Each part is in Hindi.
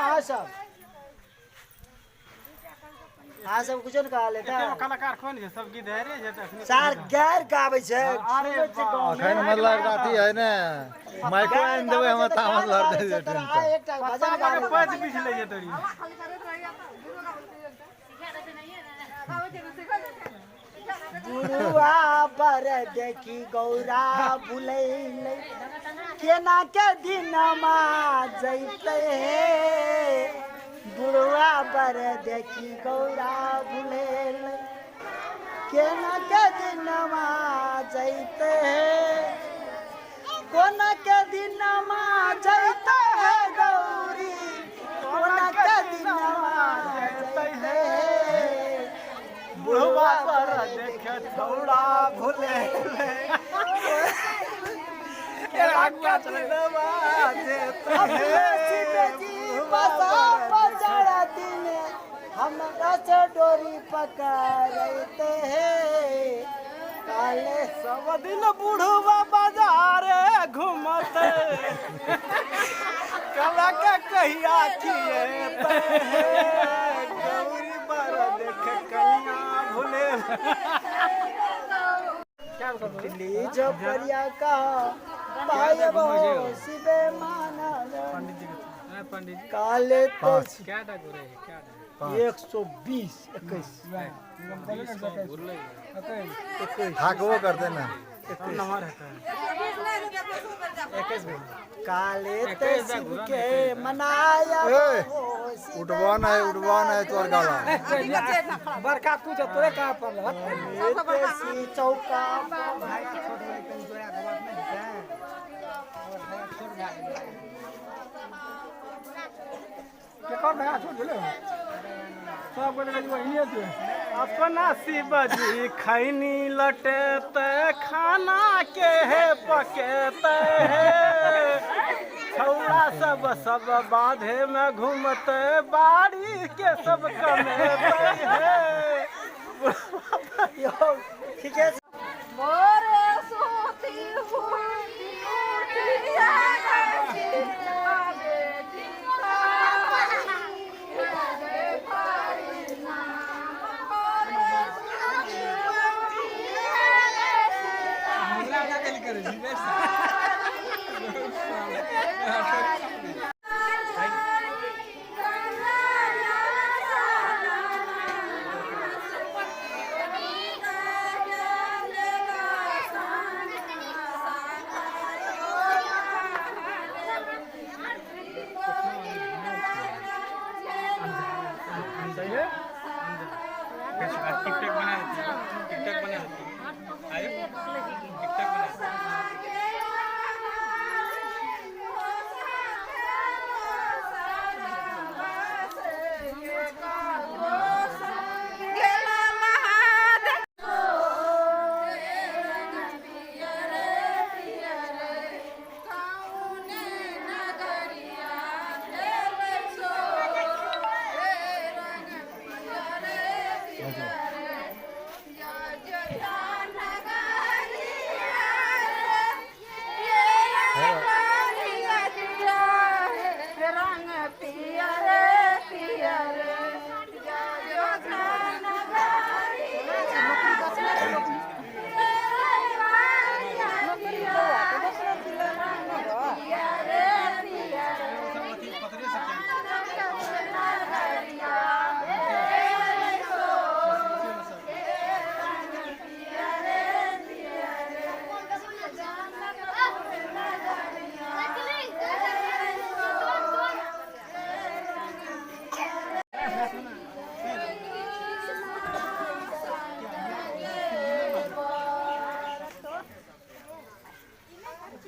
हाँ सब हाँ सब कुछ न कहा लेता कलाकार कौन है सब गीत है रे सार गैर गावे छे अखन मतलब राती है ने माइको आइन देबे हम तामस भर दे एक भजन गावे पांच बीच ले जे तोरी बुढ़वा पर देखी गौरा भुलैले केना के दिन मा जैते बुढ़वा पर देखी गौरा भुलैले केना के दिन मा जैते कोना के दिन मा जैते गौरी कोना के दिन मा जैते बुढ़वा पर देखे थोड़ा भूले हमरा से डोरी पकड़ते काले सब दिन बुढ़वा बाजारे घूमते कला के कहिया खिएते गौरी पर देखे कहिया भूले दिल्ली जो परिया का भाई वो शिवे माना पंडित जी काले तो क्या डाक रे क्या 120 21 हाकवो कर देना नंबर रहता है काले ते शिव के मनाया उठवान है तोर गाला बरखा तू जो तोरे कहां पर देसी चौका के कौन भैया छोड़ दिले सब बोले गली वही है अपना शिवजी खैनी लटेते खाना के है पकेते है छौड़ा सब बाधे में घूमते बाड़ी के सब कमेते है ठीक है मोरे सोती हुई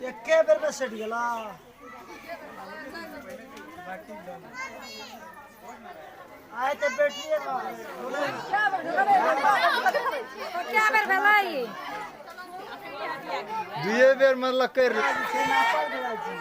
एके बेर में सेट गेला आए ते बैठिए ना क्या बेर भेलै दुए बेर मतलब कर सेना पर गेला जी